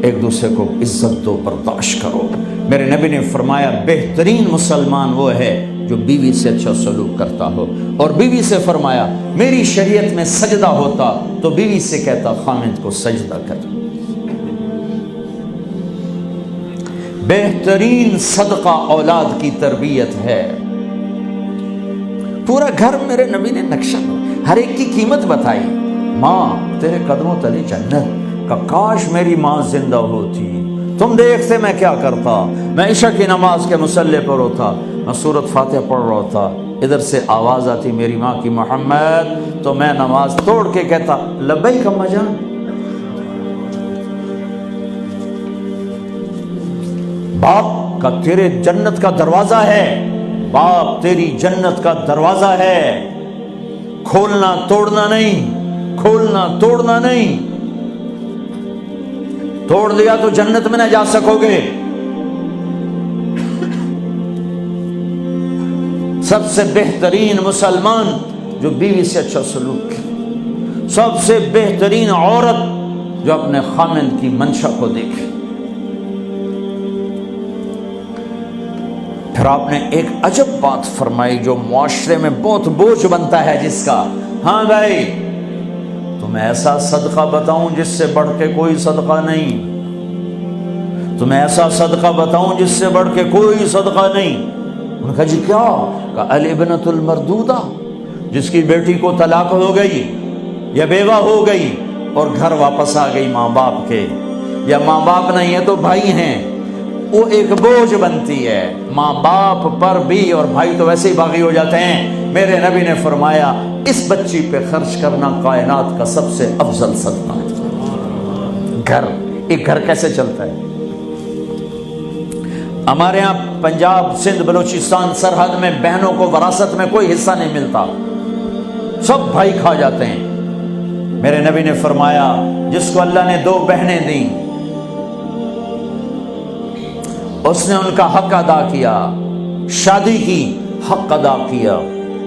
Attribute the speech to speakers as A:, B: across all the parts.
A: ایک دوسرے کو عزت دو، برداشت کرو۔ میرے نبی نے فرمایا بہترین مسلمان وہ ہے جو بیوی سے اچھا سلوک کرتا ہو، اور بیوی سے فرمایا میری شریعت میں سجدہ ہوتا تو بیوی سے کہتا خامند کو سجدہ کر۔ بہترین صدقہ اولاد کی تربیت ہے۔ پورا گھر میرے نبی نے نقشہ، ہر ایک کی قیمت بتائی۔ ماں تیرے قدموں تلے جنت، کاش میری ماں زندہ ہوتی، تم دیکھتے میں کیا کرتا، میں عشاء کی نماز کے مصلی پر ہوتا، میں سورۃ فاتحہ پڑھ رہا تھا، ادھر سے آواز آتی میری ماں کی محمد، تو میں نماز توڑ کے کہتا لبیک اماں جان۔ باپ کا تیرے جنت کا دروازہ ہے، باپ تیری جنت کا دروازہ ہے، کھولنا توڑنا نہیں، کھولنا توڑنا نہیں، توڑ دیا تو جنت میں نہ جا سکو گے۔ سب سے بہترین مسلمان جو بیوی سے اچھا سلوک کرے، سب سے بہترین عورت جو اپنے خامند کی منشا کو دیکھے۔ پھر آپ نے ایک عجب بات فرمائی جو معاشرے میں بہت بوجھ بنتا ہے جس کا، ہاں بھائی تمہیں ایسا صدقہ بتاؤں جس سے بڑھ کے کوئی صدقہ نہیں، تمہیں ایسا صدقہ بتاؤں جس سے بڑھ کے کوئی صدقہ نہیں۔ انہوں نے کہا جی کیا؟ کہا الابنۃ المردودہ، جس کی بیٹی کو طلاق ہو گئی یا بیوہ ہو گئی اور گھر واپس آ گئی ماں باپ کے، یا ماں باپ نہیں ہے تو بھائی ہیں، وہ ایک بوجھ بنتی ہے ماں باپ پر بھی، اور بھائی تو ویسے ہی باغی ہو جاتے ہیں۔ میرے نبی نے فرمایا اس بچی پہ خرچ کرنا کائنات کا سب سے افضل صدقہ ہے۔ گھر، ایک گھر کیسے چلتا ہے؟ ہمارے ہاں پنجاب، سندھ، بلوچستان سرحد میں بہنوں کو وراثت میں کوئی حصہ نہیں ملتا، سب بھائی کھا جاتے ہیں۔ میرے نبی نے فرمایا جس کو اللہ نے 2 بہنیں دیں اس نے ان کا حق ادا کیا، شادی کی حق ادا کیا۔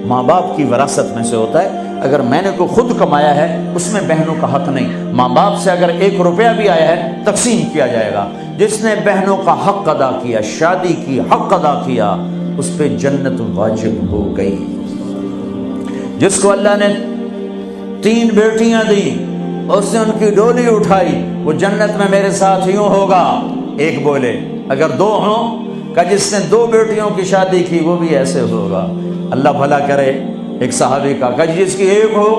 A: ماں باپ کی وراثت میں سے ہوتا ہے، اگر میں نے کو خود کمایا ہے اس میں بہنوں کا حق نہیں، ماں باپ سے اگر 1 روپیہ بھی آیا ہے تقسیم کیا جائے گا۔ جس نے بہنوں کا حق ادا کیا، شادی کی حق ادا کیا، اس پہ جنت واجب ہو گئی۔ جس کو اللہ نے 3 بیٹیاں دیں اس نے ان کی ڈولی اٹھائی، وہ جنت میں میرے ساتھ یوں ہوگا۔ ایک بولے اگر 2 ہوں، کہ جس نے 2 بیٹیوں کی شادی کی وہ بھی ایسے ہوگا۔ اللہ بھلا کرے۔ ایک صحابی کا کہ جس کی 1 ہو،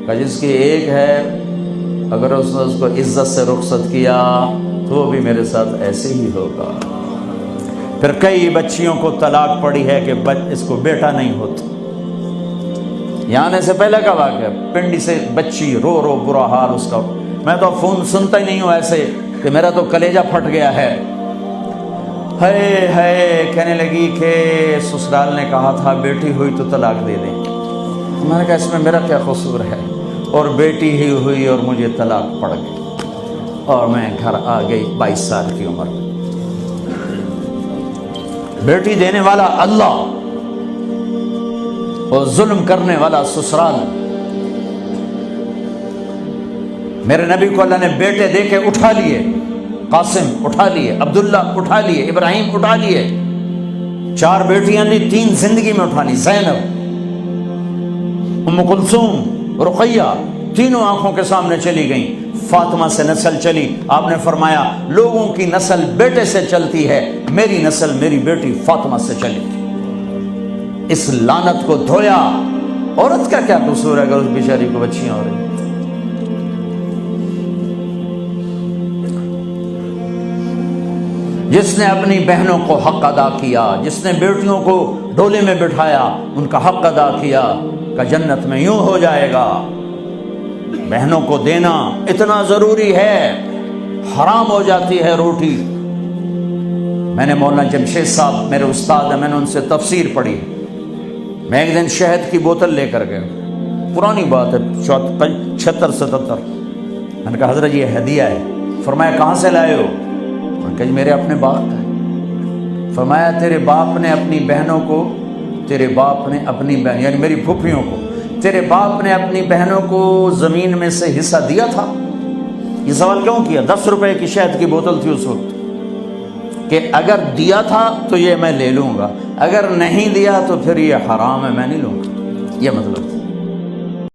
A: کہ جس کی 1 ہے، اگر اس نے اس کو عزت سے رخصت کیا تو وہ بھی میرے ساتھ ایسے ہی ہوگا۔ پھر کئی بچیوں کو طلاق پڑی ہے کہ اس کو بیٹا نہیں ہوتا۔ یہاں آنے سے پہلے کا واقعہ، پنڈی سے بچی رو رو برا حال اس کا، میں تو فون سنتا ہی نہیں ہوں ایسے کہ میرا تو کلیجہ پھٹ گیا ہے۔ ہے کہنے لگی کہ سسرال نے کہا تھا بیٹی ہوئی تو طلاق دے دیں۔ میں نے کہا اس میں میرا کیا قصور ہے، اور بیٹی ہی ہوئی اور مجھے طلاق پڑ گئی، اور میں گھر آ گئی 22 سال کی عمر میں۔ بیٹی دینے والا اللہ اور ظلم کرنے والا سسرال۔ میرے نبی کو اللہ نے بیٹے دے کے اٹھا لیے، قاسم اٹھا لیے، عبداللہ اٹھا لیے، ابراہیم اٹھا لیے، 4 بیٹیاں دی، 3 زندگی میں اٹھا لی، زینب، ام کلثوم، رقیہ، تینوں آنکھوں کے سامنے چلی گئیں۔ فاطمہ سے نسل چلی، آپ نے فرمایا لوگوں کی نسل بیٹے سے چلتی ہے، میری نسل میری بیٹی فاطمہ سے چلی۔ اس لعنت کو دھویا۔ عورت کا کیا قصور ہے اگر اس بیچاری کو بچیاں ہو رہی؟ جس نے اپنی بہنوں کو حق ادا کیا، جس نے بیٹیوں کو ڈولے میں بٹھایا، ان کا حق ادا کیا، کہ جنت میں یوں ہو جائے گا۔ بہنوں کو دینا اتنا ضروری ہے، حرام ہو جاتی ہے روٹی۔ میں نے مولانا جمشید صاحب میرے استاد ہیں، میں نے ان سے تفسیر پڑھی۔ میں ایک دن شہد کی بوتل لے کر گیا، پرانی بات ہے 76-77۔ میں نے کہا حضرت یہ ہدیہ ہے۔ فرمایا کہاں سے لائے ہو؟ کہ میرے اپنے باپ کا ہے۔ فرمایا تیرے باپ نے اپنی بہنوں کو، تیرے باپ نے اپنی بہن یعنی میری پھوپھیوں کو، تیرے باپ نے اپنی بہنوں کو زمین میں سے حصہ دیا تھا؟ یہ سوال کیوں کیا؟ 10 روپے کی شہد کی بوتل تھی اس وقت، کہ اگر دیا تھا تو یہ میں لے لوں گا، اگر نہیں دیا تو پھر یہ حرام ہے، میں نہیں لوں گا، یہ مطلب تھا۔